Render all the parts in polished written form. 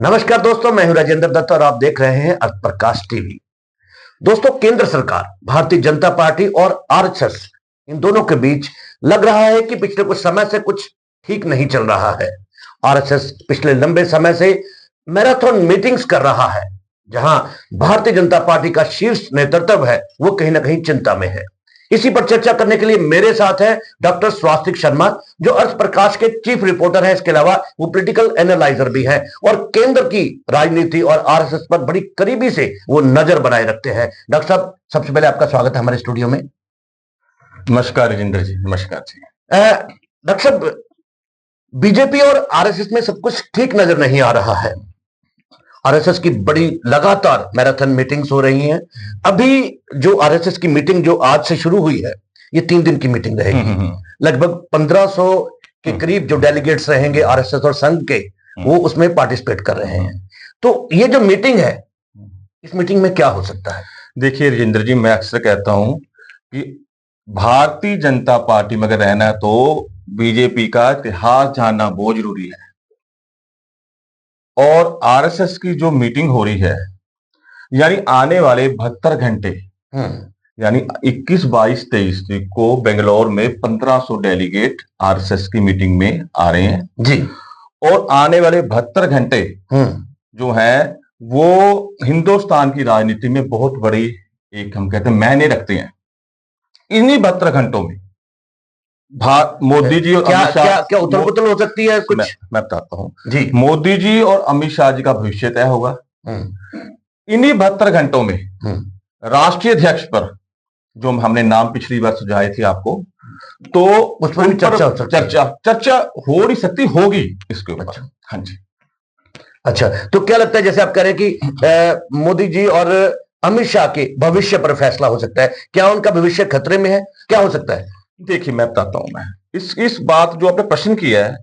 नमस्कार दोस्तों, मैं हूं राजेंद्र दत्त और आप देख रहे हैं अर्थ प्रकाश टीवी। दोस्तों, केंद्र सरकार, भारतीय जनता पार्टी और आरएसएस, इन दोनों के बीच लग रहा है कि पिछले कुछ समय से कुछ ठीक नहीं चल रहा है। आरएसएस पिछले लंबे समय से मैराथन मीटिंग्स कर रहा है, जहां भारतीय जनता पार्टी का शीर्ष नेतृत्व है वो कहीं ना कहीं चिंता में है। इसी पर चर्चा करने के लिए मेरे साथ है डॉक्टर स्वास्तिक शर्मा, जो अर्थ प्रकाश के चीफ रिपोर्टर हैं। इसके अलावा वो पॉलिटिकल एनालाइजर भी हैं और केंद्र की राजनीति और आरएसएस पर बड़ी करीबी से वो नजर बनाए रखते हैं। डॉक्टर साहब, सबसे पहले आपका स्वागत है हमारे स्टूडियो में। नमस्कार राजेंद्र जी। नमस्कार जी। डॉक्टर साहब, बीजेपी और आरएसएस में सब कुछ ठीक नजर नहीं आ रहा है। आरएसएस की बड़ी लगातार मैराथन मीटिंग्स हो रही हैं। अभी जो आरएसएस की मीटिंग जो आज से शुरू हुई है, ये 3 दिन की मीटिंग रहेगी। लगभग 1500 के करीब जो डेलीगेट्स रहेंगे आरएसएस और संघ के, वो उसमें पार्टिसिपेट कर रहे हैं। तो ये जो मीटिंग है, इस मीटिंग में क्या हो सकता है? देखिए राजेंद्र जी, मैं अक्सर कहता हूं कि भारतीय जनता पार्टी में अगर रहना है तो बीजेपी का इतिहास जानना बहुत जरूरी है। और आरएसएस की जो मीटिंग हो रही है, यानी आने वाले 72 घंटे, यानी 21, 22, 23 को बेंगलोर में 1500 डेलीगेट आरएसएस की मीटिंग में आ रहे हैं जी। और आने वाले 72 घंटे जो हैं वो हिंदुस्तान की राजनीति में बहुत बड़ी, एक हम कहते हैं, मायने रखते हैं। इन्हीं 72 घंटों में मोदी जी और अमित शाह, क्या उथल पुथल हो सकती है कुछ? मैं बताता हूं जी। मोदी जी और अमित शाह जी का भविष्य तय होगा इन्हीं 72 घंटों में। राष्ट्रीय अध्यक्ष पर जो हमने नाम पिछली बार सुझाए थे आपको, तो उस पर भी चर्चा हो नहीं सकती, होगी इसके ऊपर। अच्छा। हाँ जी। अच्छा, तो क्या लगता है, जैसे आप कह रहे हैं कि मोदी जी और अमित शाह के भविष्य पर फैसला हो सकता है, क्या उनका भविष्य खतरे में है? क्या हो सकता है? देखिए, मैं बताता हूं। मैं इस बात जो आपने प्रश्न किया है,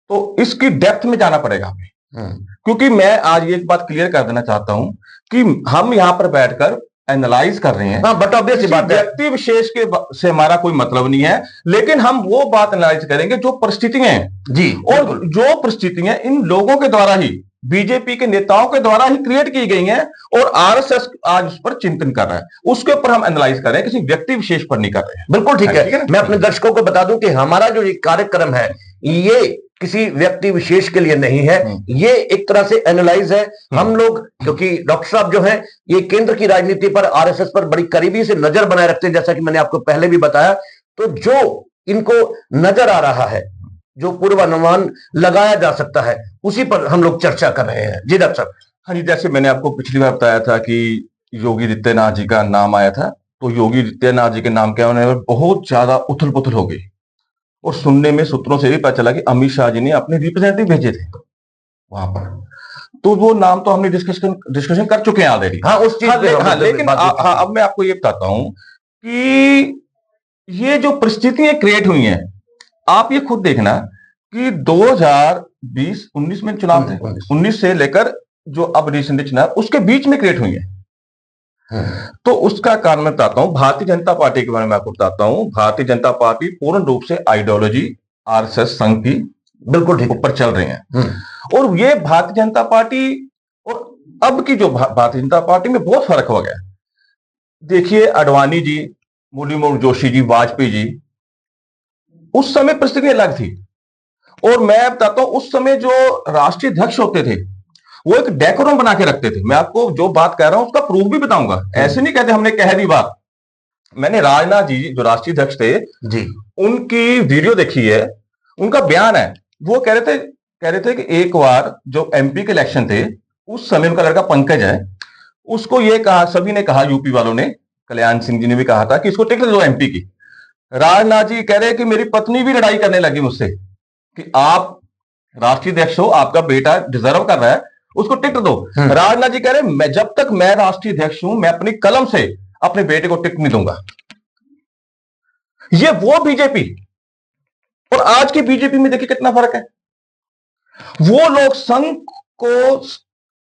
तो इसकी डेप्थ में जाना पड़ेगा हमें। क्योंकि मैं आज एक बात क्लियर कर देना चाहता हूं कि हम यहां पर बैठकर एनालाइज कर रहे हैं। हाँ, बट ऑब्वियस बात है, व्यक्ति विशेष के से हमारा कोई मतलब नहीं है, लेकिन हम वो बात एनालाइज करेंगे जो परिस्थितियां हैं जी। और जो परिस्थितियां इन लोगों के द्वारा ही, बीजेपी के नेताओं के द्वारा ही क्रिएट की गई हैं और आरएसएस आज उस पर चिंतन कर रहा है, उसके ऊपर हम एनालाइज कर रहे हैं, किसी व्यक्ति विशेष पर नहीं कर रहे हैं। बिल्कुल ठीक है। मैं अपने दर्शकों को बता दूं कि हमारा जो ये कार्यक्रम है, ये किसी व्यक्ति विशेष के लिए नहीं है, ये एक तरह से एनालाइज है। हम लोग, क्योंकि डॉक्टर साहब जो हैं, ये केंद्र की राजनीति पर, आरएसएस पर बड़ी करीबी से नजर बनाए रखते हैं, जैसा कि मैंने आपको पहले भी बताया। तो जो इनको नजर आ रहा है, जो पूर्वानुमान लगाया जा सकता है, उसी पर हम लोग चर्चा कर रहे हैं। जी डॉक्टर साहब। हाँ जी, जैसे मैंने आपको पिछली बार बताया था कि योगी आदित्यनाथ जी का नाम आया था, तो योगी आदित्यनाथ जी के नाम के होने में बहुत ज्यादा उथल पुथल हो गई। और सुनने में सूत्रों से भी पता चला कि अमित शाह जी ने अपने रिप्रेजेंटेटिव भेजे थे वहां पर, तो वो नाम तो हमने डिस्कशन कर चुके हैं ऑलरेडी। हाँ, उस चीज पे। हाँ, लेकिन अब मैं आपको ये बताता हूं कि ये जो परिस्थितियां क्रिएट हुई हैं, आप ये खुद देखना कि 2019 में चुनाव थे, 19 से लेकर जो अब रिसेंट चुनाव, उसके बीच में क्रिएट हुई है। तो उसका कारण मैं बताता हूं। भारतीय जनता पार्टी के बारे में आपको बताता हूं। भारतीय जनता पार्टी पूर्ण रूप से आइडियोलॉजी आरएसएस संघ की बिल्कुल ऊपर चल रहे हैं। और ये भारतीय जनता पार्टी और अब की जो भारतीय जनता पार्टी में बहुत फर्क हो गया। देखिए, अडवाणी जी, मुरली जोशी जी, वाजपेयी जी, उस समय परिस्थिति अलग थी। और मैं बताता हूं, उस समय जो राष्ट्रीय अध्यक्ष होते थे, वो एक डेकोरम बना के रखते थे। मैं आपको जो बात कह रहा हूं उसका प्रूफ भी बताऊंगा। ऐसे नहीं कहते हमने कह दी बात। मैंने राजनाथ जी जो राष्ट्रीय अध्यक्ष थे जी, उनकी वीडियो देखी है, उनका बयान है। वो कह रहे थे कि एक बार जो एमपी के इलेक्शन थे, उस समय उनका लड़का पंकज है, उसको ये कहा, सभी ने कहा, यूपी वालों ने, कल्याण सिंह जी ने भी कहा था कि इसको टिकट दो एमपी की। राजनाथ जी कह रहे कि मेरी पत्नी भी लड़ाई करने लगी मुझसे कि आप राष्ट्रीय अध्यक्ष हो, आपका बेटा डिजर्व कर रहा है, उसको टिकट दो। राजनाथ जी कह रहे मैं, जब तक मैं राष्ट्रीय अध्यक्ष हूं, मैं अपनी कलम से अपने बेटे को टिकट नहीं दूंगा। ये वो बीजेपी और आज की बीजेपी में देखिए कितना फर्क है। वो लोग संघ को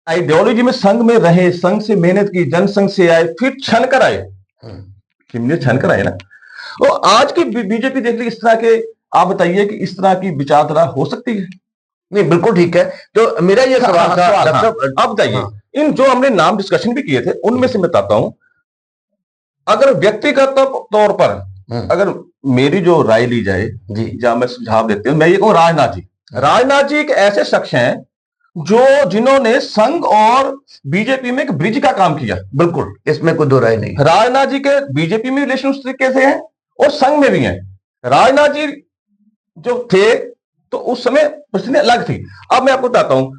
आइडियोलॉजी में, संघ में रहे, संघ से मेहनत की, जनसंघ से आए, फिर छन कर आए, छन कर आए ना। तो आज की बीजेपी देख ली इस तरह के, आप बताइए कि इस तरह की विचारधारा हो सकती है? नहीं, बिल्कुल ठीक है। तो मेरा ये सवाल था डॉक्टर साहब, अब बताइए, हाँ, इन जो हमने नाम डिस्कशन भी किए थे उनमें से मैं बताता हूं, अगर व्यक्तिगत तौर पर अगर मेरी जो राय ली जाए, जी जहां मैं सुझाव देते हूं, मैं ये कहूं राजनाथ जी एक ऐसे शख्स हैं जिन्होंने संघ और बीजेपी में एक ब्रिज का काम किया। बिल्कुल, इसमें कोई दो राय नहीं। राजनाथ जी के बीजेपी में रिलेशन उस तरीके से हैं और संघ में भी हैं। राजनाथ जी जो थे तो उस समय परिस्थिति अलग थी। अब मैं आपको बताता हूं,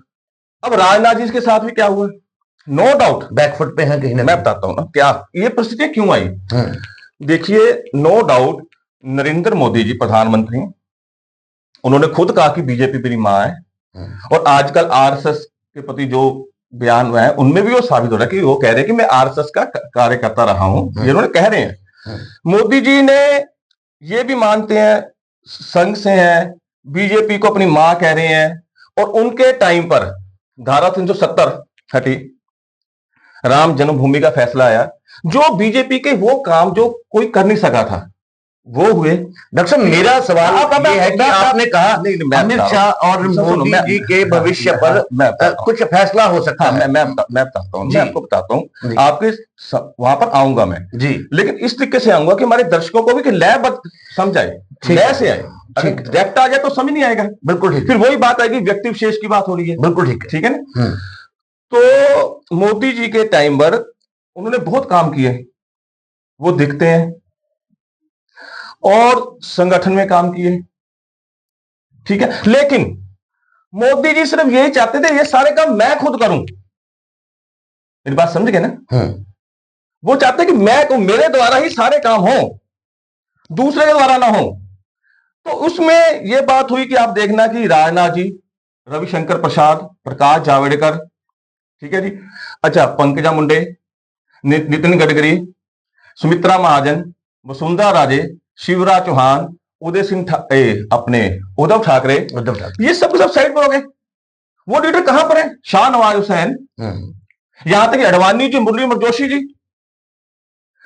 अब राजनाथ जी के साथ भी क्या हुआ, नो डाउट बैकफुट पे है कहीं ना। मैं बताता हूं ना क्या ये परिस्थिति क्यों आई। देखिए, नो डाउट नरेंद्र मोदी जी प्रधानमंत्री, उन्होंने खुद कहा कि बीजेपी मेरी मां है, और आजकल आरएसएस के प्रति जो बयान हुए हैं उनमें भी वो साबित हो रहा है कि वो कह रहे हैं कि मैं आरएसएस का कार्यकर्ता रहा हूं, ये उन्होंने कह रहे हैं। मोदी जी ने ये भी मानते हैं, संघ से हैं, बीजेपी को अपनी मां कह रहे हैं, और उनके टाइम पर धारा 370 हटी, राम जन्मभूमि का फैसला आया, जो बीजेपी के वो काम जो कोई कर नहीं सका था वो हुए। डॉक्टर साहब, मेरा सवाल ये है कि आपने कहा अमित शाह और मोदी जी के भविष्य पर कुछ फैसला हो सकता है। मैं बताता हूँ, मैं आपको बताता हूँ, आपके वहां पर आऊंगा मैं जी, लेकिन इस तरीके से आऊंगा कि हमारे दर्शकों को भी कि लय समझ आए, लय से आए। अगर डायरेक्ट आ जाए तो समझ नहीं आएगा। बिल्कुल ठीक, फिर वही बात आएगी, व्यक्ति विशेष की बात हो रही है। बिल्कुल ठीक है, ठीक है ना। तो मोदी जी के टाइम पर उन्होंने बहुत काम किए, वो दिखते हैं, और संगठन में काम किए, ठीक है, लेकिन मोदी जी सिर्फ यही चाहते थे ये सारे काम मैं खुद करूं। मेरी बात समझ गए ना। वो चाहते कि मेरे द्वारा ही सारे काम हो, दूसरे के द्वारा ना हो। तो उसमें यह बात हुई कि आप देखना कि राजनाथ जी, रविशंकर प्रसाद, प्रकाश जावड़ेकर, ठीक है जी, अच्छा, पंकजा मुंडे, नितिन गडकरी, सुमित्रा महाजन, वसुंधरा राजे, शिवराज चौहान, उदय सिंह अपने उद्धव ठाकरे, ये सब साइड पर हो गए। वो लीडर कहां पर है? शाहनवाज हुसैन, यहां तक अडवाणी जी, मुरली जोशी जी।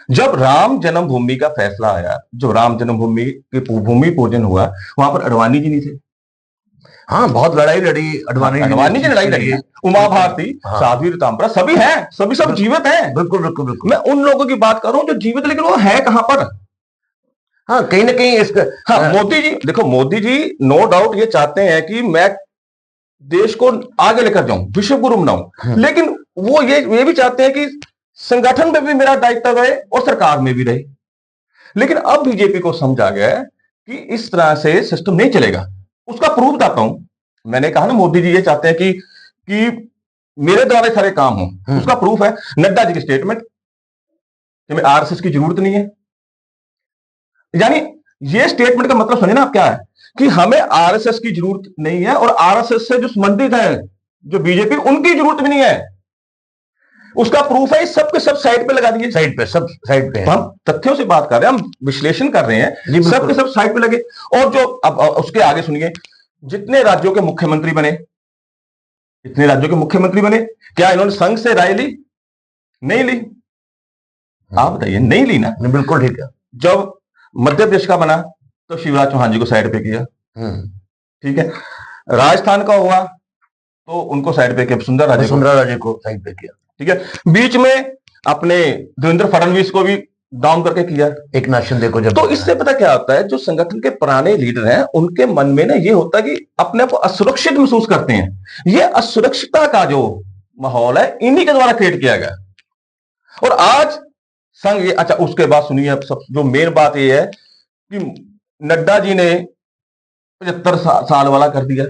जब राम जन्मभूमि का फैसला आया, जो राम जन्मभूमि के भूमि पूजन हुआ, वहां पर अडवाणी जी नहीं थे। हाँ, बहुत लड़ाई लड़ी अडवाणी जी, लड़ाई लड़ी, उमा भारती, साध्वी रताम्बरा, सभी हैं, सभी सब जीवित हैं। बिल्कुल बिल्कुल बिल्कुल, मैं उन लोगों की बात कर रहा हूं जो जीवित, लेकिन वो है कहां पर? हाँ, कहीं ना कहीं इसका, हाँ, मोदी जी, देखो मोदी जी नो डाउट ये चाहते हैं कि मैं देश को आगे लेकर जाऊं, विश्व गुरु बनाऊं, लेकिन वो ये भी चाहते हैं कि संगठन में भी मेरा दायित्व रहे और सरकार में भी रहे। लेकिन अब बीजेपी को समझ आ गया है कि इस तरह से सिस्टम नहीं चलेगा। उसका प्रूफ बताता हूं। मैंने कहा ना, मोदी जी ये चाहते हैं कि मेरे द्वारा सारे काम हो। उसका प्रूफ है नड्डा जी की स्टेटमेंट कि मैं आरएसएस की जरूरत नहीं है। यानी ये स्टेटमेंट का मतलब समझे ना आप क्या है, कि हमें आरएसएस की जरूरत नहीं है, और आरएसएस से जो संबंधित है जो बीजेपी, उनकी जरूरत भी नहीं है। उसका प्रूफ है, सब के सब साइड पे लगा दिए, साइड पे, सब साइड पे। हम तथ्यों से बात कर रहे हैं, हम विश्लेषण कर रहे हैं, सब के सब साइड पे लगे। और जो अब उसके आगे सुनिए, जितने राज्यों के मुख्यमंत्री बने, इतने राज्यों के मुख्यमंत्री बने, क्या इन्होंने संघ से राय ली? नहीं ली। आप बताइए, नहीं ली ना। बिल्कुल ठीक है। जब मध्य प्रदेश का बना तो शिवराज चौहान जी को साइड पे किया, ठीक है। राजस्थान का हुआ तो उनको साइड पे किया, वसुंधरा राजे को साइड पे किया, ठीक है। बीच में अपने देवेंद्र फडणवीस को भी डाउन करके किया, एक नाथ शिंदे को। जब तो इससे पता क्या होता है, जो संगठन के पुराने लीडर हैं उनके मन में ना ये होता है कि अपने को असुरक्षित महसूस करते हैं। ये असुरक्षितता का जो माहौल है इन्हीं के द्वारा क्रिएट किया गया। और आज संघ ये, अच्छा उसके बाद सुनिए, अब सब जो मेन बात ये है कि नड्डा जी ने 75 साल वाला कर दिया।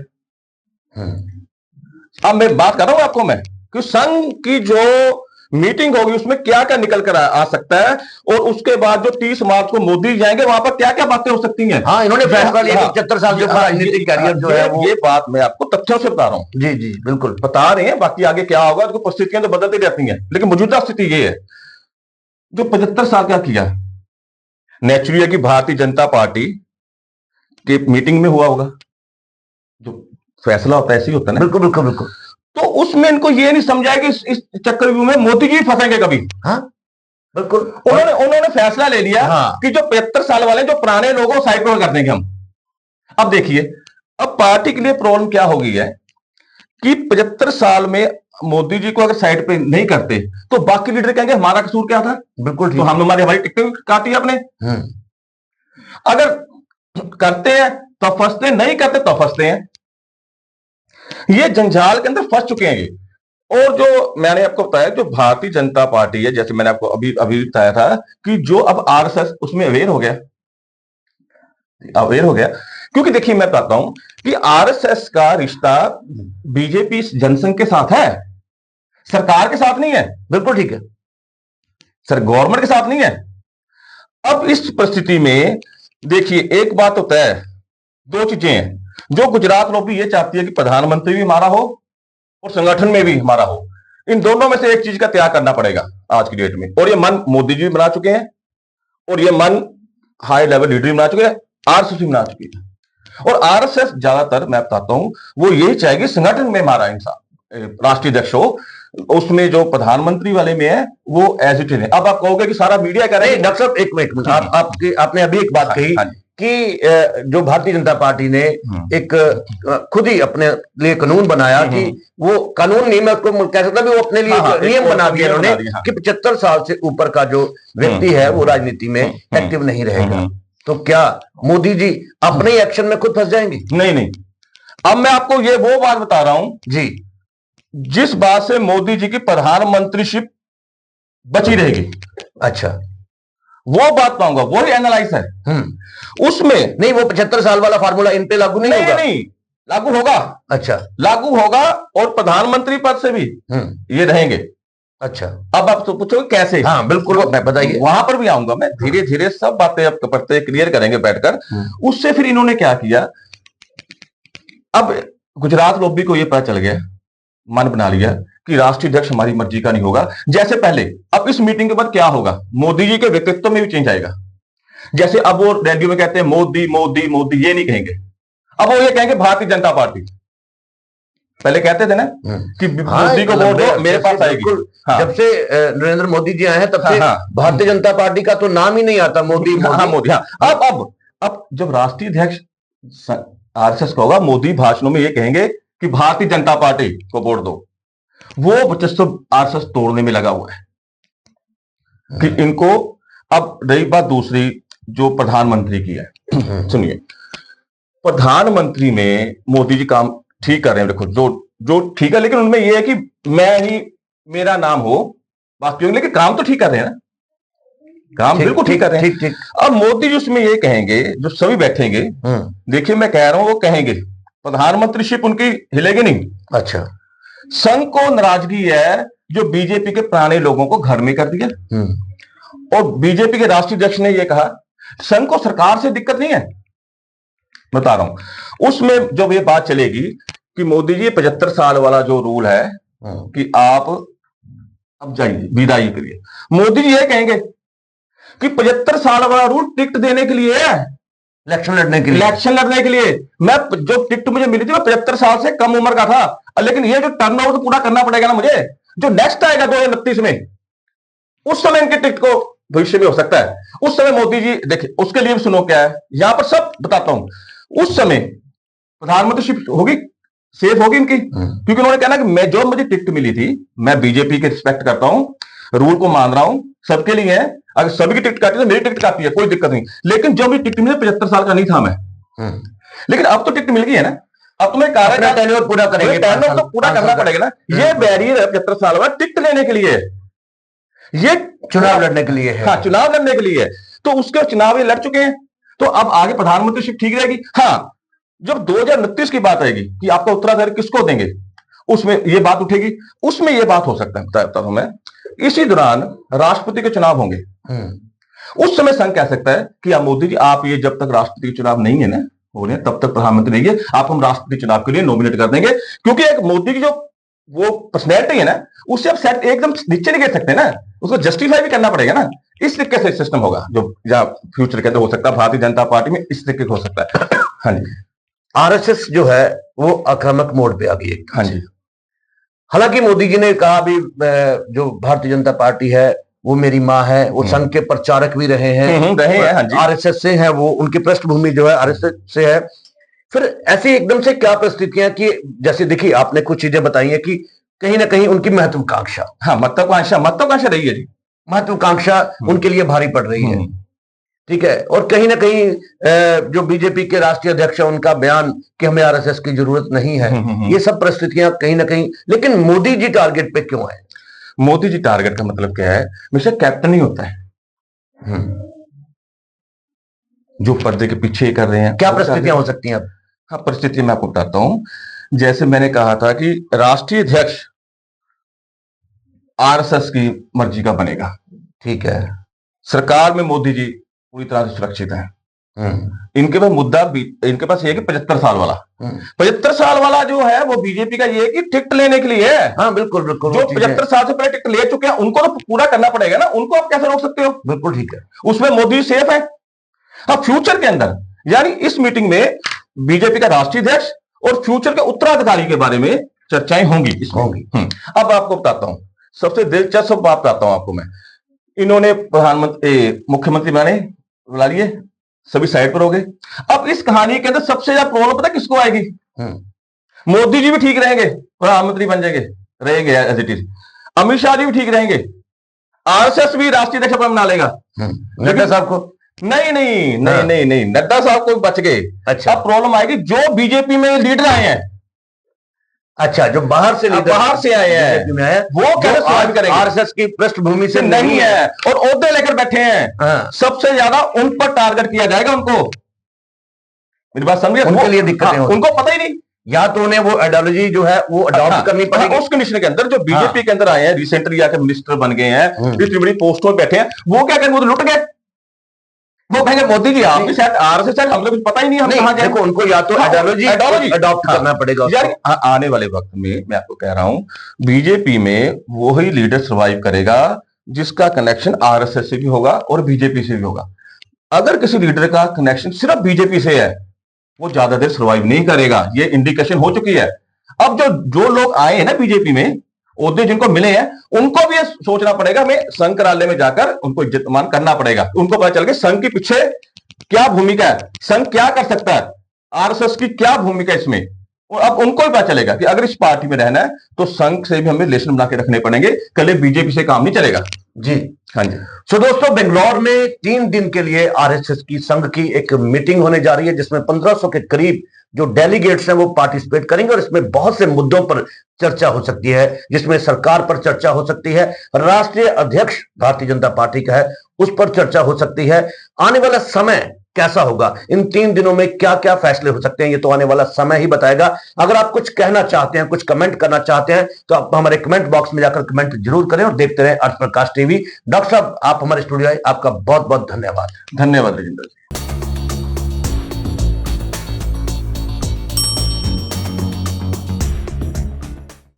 अब मैं बात कर रहा हूं आपको मैं कि संघ की जो मीटिंग होगी उसमें क्या क्या निकल कर आ सकता है, और उसके बाद जो 30 मार्च को मोदी जाएंगे वहां पर क्या क्या बातें हो सकती हैं। हाँ, इन्होंने फैसला लिया 75 साल के राजनीतिक कैरियर जो है वो, ये बात मैं आपको तथ्यों से बता रहा हूं। जी जी बिल्कुल बता रहे हैं, बाकी आगे क्या होगा तो परिस्थितियां तो बदलती रहती हैं, लेकिन मौजूदा स्थिति ये है। जो 75 साल का किया, नेचुरली है कि भारतीय जनता पार्टी की मीटिंग में हुआ होगा, जो फैसला होता है ऐसे ही होता है ना। बिल्कुल बिल्कुल बिल्कुल। तो उसमें इनको ये नहीं समझाया कि इस चक्रव्यूह में मोदी जी फंसेंगे कभी। हाँ बिल्कुल, उन्होंने फैसला ले लिया कि जो 75 साल वाले जो पुराने लोगों साइड पर कर देंगे हम। अब देखिए, अब पार्टी के लिए प्रॉब्लम क्या हो गई है कि 75 साल में मोदी जी को अगर साइड पे नहीं करते तो बाकी लीडर कहेंगे हमारा कसूर क्या था, बिल्कुल, तो हम हमारी टिकटें काटी आपने। अगर करते हैं तो फंसते, नहीं करते तो फंसते हैं। ये जंजाल के अंदर फंस चुके हैं ये। और जो मैंने आपको बताया, जो भारतीय जनता पार्टी है, जैसे मैंने आपको अभी अभी बताया था कि जो अब आरएसएस उसमें अवेयर हो गया, क्योंकि देखिए मैं बताता हूं कि आरएसएस का रिश्ता बीजेपी जनसंघ के साथ है, सरकार के साथ नहीं है। बिल्कुल ठीक है सर, गवर्नमेंट के साथ नहीं है। अब इस परिस्थिति में देखिए, एक बात होता है, दो चीजें हैं। जो गुजरात लॉबी ये चाहती है कि प्रधानमंत्री भी हमारा हो और संगठन में भी हमारा हो। इन दोनों में से एक चीज का त्याग करना पड़ेगा आज की डेट में, और ये मन मोदी जी बना चुके हैं, और ये मन हाई लेवल लीडर बना चुके हैं, आरएसएस भी बना चुकी है। और आरएसएस ज्यादातर मैं बताता हूं वो यही चाहेगी संगठन में हमारा इंसान राष्ट्रीय अध्यक्ष हो, उसमें जो प्रधानमंत्री वाले में है वो एज इट इज है। अब आप कहोगे कि सारा मीडिया कह रहे हैं। डॉक्टर साहब एक मिनट, आपने अभी एक बात कही कि जो भारतीय जनता पार्टी ने एक खुद ही अपने लिए कानून बनाया कि वो कानून नहीं, मैं उसको कह सकता भी वो अपने लिए नियम बना दिया उन्होंने कि 75 साल से ऊपर का जो व्यक्ति है वो राजनीति में एक्टिव नहीं रहेगा। तो क्या मोदी जी अपने ही एक्शन में खुद फंस जाएंगे? नहीं नहीं, अब मैं आपको ये वो बात बता रहा हूं जी, जिस बात से मोदी जी की प्रधानमंत्रीशिप बची रहेगी। अच्छा, वो बात पाऊंगा, वही एनालाइज है। उसमें नहीं, वो 75 साल वाला फार्मूला इन पे लागू नहीं होगा? नहीं, लागू होगा। अच्छा, लागू होगा, और प्रधानमंत्री पद से भी ये रहेंगे। अच्छा, अब आप तो पूछोगे कैसे? हाँ बिल्कुल, बताइए। वहां पर भी आऊंगा मैं, धीरे धीरे सब बातें अब करते क्लियर करेंगे बैठकर। उससे फिर इन्होंने क्या किया, अब गुजरात लॉबी को ये पता चल गया, मन बना लिया कि राष्ट्रीय अध्यक्ष हमारी मर्जी का नहीं होगा जैसे पहले। अब इस मीटिंग के बाद क्या होगा, मोदी जी के व्यक्तित्व में भी चेंज आएगा। जैसे अब वो रेडियो में कहते हैं मोदी मोदी मोदी, ये नहीं कहेंगे, अब वो ये कहेंगे भारतीय जनता पार्टी। पहले कहते थे ना कि मोदी को वोट दो, मेरे पास आएगी। जब से नरेंद्र मोदी जी आए हैं तब से भारतीय जनता पार्टी का तो नाम ही नहीं आता, मोदी मोदी। अब जब राष्ट्रीय अध्यक्ष आरएसएस का होगा, मोदी भाषणों में ये कहेंगे कि भारतीय जनता पार्टी को वोट दो। वो वर्चस्व आरएसएस तोड़ने में लगा हुआ है कि इनको। अब रही बात दूसरी, जो प्रधानमंत्री की है, सुनिए, प्रधानमंत्री में मोदी जी काम ठीक कर रहे हैं, देखो जो ठीक है, लेकिन उनमें यह है कि मैं ही मेरा नाम हो बाकी, लेकिन काम तो ठीक कर रहे हैं ना, काम बिल्कुल ठीक कर रहे हैं। ठीक। अब मोदी जी उसमें ये कहेंगे, जो सभी बैठेंगे, देखिए मैं कह रहा हूं, वो कहेंगे प्रधानमंत्रीशिप उनकी हिलेगी नहीं। अच्छा, संघ को नाराजगी है जो बीजेपी के पुराने लोगों को घर में कर दिया, और बीजेपी के राष्ट्रीय अध्यक्ष ने यह कहा संघ को सरकार से दिक्कत नहीं है, बता रहा हूं। उसमें जब ये बात चलेगी कि मोदी जी 75 साल वाला जो रूल है कि आप अब जाइए विदाई करिए, मोदी जी ये कहेंगे कि 75 साल वाला रूल टिकट देने के लिए है, इलेक्शन लड़ने के लिए। इलेक्शन लड़ने के लिए मैं जो टिकट मुझे मिली थी वो 75 साल से कम उम्र का था, लेकिन ये जो टर्न ओवर पूरा करना पड़ेगा ना मुझे, जो नेक्स्ट आएगा 2029 में, उस समय इनके टिकट को भविष्य में हो सकता है। उस समय मोदी जी देखिए, उसके लिए भी सुनो क्या है, यहां पर सब बताता हूं। उस समय प्रधानमंत्रीशिप होगी, सेफ होगी इनकी, क्योंकि उन्होंने कहना कि मैं जो मुझे टिकट मिली थी, मैं बीजेपी के रिस्पेक्ट करता हूं, रूल को मान रहा हूं, सबके लिए है, अगर सभी की टिकट काटी तो मेरी टिकट काटी है, कोई दिक्कत नहीं। लेकिन जो मेरी टिकट मिली 75 साल का नहीं था मैं, लेकिन अब तो टिकट मिल गई है ना, अब तुम्हें टेन्योर पूरा करेंगे, टेन्योर तो पूरा करना पड़ेगा ना। ये बैरियर है 75 साल बाद टिकट लेने के लिए, ये चुनाव लड़ने के लिए है। हाँ, चुनाव लड़ने के लिए है, तो उसके चुनाव ये लड़ चुके हैं, तो अब आगे प्रधानमंत्रीशिप ठीक रहेगी। हाँ, जब 2029 की बात आएगी कि आपका उत्तराधिकारी किसको देंगे, उसमें ये बात उठेगी, उसमें ये बात हो सकता है, बताता हूं मैं। इसी दौरान राष्ट्रपति के चुनाव होंगे, उस समय संघ कह सकता है कि मोदी जी आप ये जब तक राष्ट्रपति के चुनाव नहीं है ना हो रहे, तब तक प्रधानमंत्री रहिए, आप हम राष्ट्रपति चुनाव के लिए नॉमिनेट कर देंगे, क्योंकि एक मोदी की जो वो पर्सनैलिटी है ना, उससे आप सेट एकदम नीचे नहीं गिर सकते ना, उसको जस्टिफाई भी करना पड़ेगा ना। इस तरीके से सिस्टम होगा जो या फ्यूचर के अंदर हो सकता है, भारतीय जनता पार्टी में इस तरीके हो सकता है। हाँ जी, आरएसएस जो है वो आक्रामक मोड पे आ गई है। हाँ जी, हालांकि मोदी जी ने कहा भी जो भारतीय जनता पार्टी है वो मेरी माँ है, वो संघ के प्रचारक भी रहे हैं, हाँ जी, आरएसएस से है, वो उनकी पृष्ठभूमि जो है आरएसएस से है। फिर ऐसी एकदम से क्या परिस्थितियां कि जैसे देखिए आपने कुछ चीजें बताई हैं कि कहीं ना कहीं उनकी महत्वाकांक्षा, हाँ, महत्वाकांक्षा रही है जी। महत्वाकांक्षा उनके लिए भारी पड़ रही है, ठीक है। और कहीं ना कहीं जो बीजेपी के राष्ट्रीय अध्यक्ष है उनका बयान कि हमें आरएसएस की जरूरत नहीं है, ये सब परिस्थितियां कहीं ना कहीं, लेकिन मोदी जी टारगेट पे क्यों है? मोदी जी टारगेट का मतलब क्या है? हमेशा कैप्टन ही होता है। जो पर्दे के पीछे कर रहे हैं, क्या परिस्थितियां हो सकती हैं अब? हाँ, परिस्थिति मैं आपको बताता हूं। जैसे मैंने कहा था कि राष्ट्रीय अध्यक्ष आरएसएस की मर्जी का बनेगा, ठीक है। सरकार में मोदी जी पूरी तरह से सुरक्षित हैं। इनके पास इनके पास ये है कि 75 साल वाला, 75 साल वाला जो है वो बीजेपी का ये है कि टिकट लेने के लिए है। हाँ बिल्कुल बिल्कुल, जो 75 साल से पहले टिकट ले चुके हैं उनको तो पूरा करना पड़ेगा ना, उनको आप कैसे रोक सकते हो? बिल्कुल ठीक है, उसमें मोदी सेफ है। अब फ्यूचर के अंदर, यानी इस मीटिंग में बीजेपी का राष्ट्रीय अध्यक्ष और फ्यूचर के उत्तराधिकारी के बारे में चर्चाएं होंगी होंगी। अब आपको बताता हूं, सबसे दिलचस्प बात बताता हूं आपको मैं। इन्होंने मुख्यमंत्री बने, बुला लिए, सभी साइड पर हो गए। अब इस कहानी के अंदर सबसे ज्यादा प्रॉब्लम पता किसको आएगी? मोदी जी भी ठीक रहेंगे, प्रधानमंत्री बन जाएंगे, रहेंगे as it is. Amit Shah ji भी ठीक रहेंगे, आरएसएस भी राष्ट्रीय अध्यक्ष बना लेगा। नड्डा साहब को नहीं, नड्डा साहब को बच गए। अच्छा, अब प्रॉब्लम आएगी जो बीजेपी में लीडर आए हैं। अच्छा, जो बाहर से आए हैं वो कैसे सर्वाइव करेंगे? आरएसएस की पृष्ठभूमि से नहीं है और ओहदे लेकर बैठे हैं। सबसे ज्यादा उन पर टारगेट किया जाएगा। उनको, मेरी बात समझिए, उनके लिए दिक्कतें होंगी। उनको पता ही नहीं, या तो उन्हें वो आइडियोलॉजी जो है वो अडॉप्ट करनी पड़ेगी। उस कंडीशन के अंदर जो बीजेपी के अंदर आए हैं, रिसेंटली आके मिनिस्टर बन गए हैं, इतनी बड़ी पोस्टों पर बैठे हैं, वो क्या करेंगे? वो तो लुट गए। वो कहेंगे मोदी जी आप भी शायद आरएसएस, हम लोग कुछ पता ही नहीं, हम कहां जाए। देखो, उनको या तो आइडियोलॉजी अडॉप्ट करना पड़ेगा। यार आने वाले वक्त में मैं आपको कह रहा हूं, बीजेपी में वो ही लीडर सर्वाइव करेगा जिसका कनेक्शन आरएसएस से भी होगा और बीजेपी से भी होगा। अगर किसी लीडर का कनेक्शन सिर्फ बीजेपी से है, वो ज्यादा देर सर्वाइव नहीं करेगा। ये इंडिकेशन हो चुकी है। अब जो लोग आए हैं ना बीजेपी में, ओहदे जिनको मिले हैं, उनको भी ये सोचना पड़ेगा, हमें संघ कार्यालय में जाकर उनको इज्जत मान करना पड़ेगा। उनको पता चल गया संघ के पीछे क्या भूमिका है, संघ क्या कर सकता है, आरएसएस की क्या भूमिका इसमें। और अब उनको भी पता चलेगा कि अगर इस पार्टी में रहना है तो संघ से भी हमें रिलेशन बना के रखने पड़ेंगे, कल बीजेपी से काम नहीं चलेगा जी। हाँ जी। सो दोस्तों, बेंगलौर में 3 दिन के लिए आरएसएस की संघ की एक मीटिंग होने जा रही है, जिसमें 1500 के करीब जो डेलीगेट्स हैं वो पार्टिसिपेट करेंगे और इसमें बहुत से मुद्दों पर चर्चा हो सकती है, जिसमें सरकार पर चर्चा हो सकती है, राष्ट्रीय अध्यक्ष भारतीय जनता पार्टी का है उस पर चर्चा हो सकती है। आने वाला समय कैसा होगा, इन 3 दिनों में क्या क्या फैसले हो सकते हैं, ये तो आने वाला समय ही बताएगा। अगर आप कुछ कहना चाहते हैं, कुछ कमेंट करना चाहते हैं, तो आप हमारे कमेंट बॉक्स में जाकर कमेंट जरूर करें और देखते रहें अर्थ प्रकाश टीवी। डॉक्टर साहब, आप हमारे स्टूडियो आए, आपका बहुत बहुत धन्यवाद। धन्यवाद राजेंद्र जी।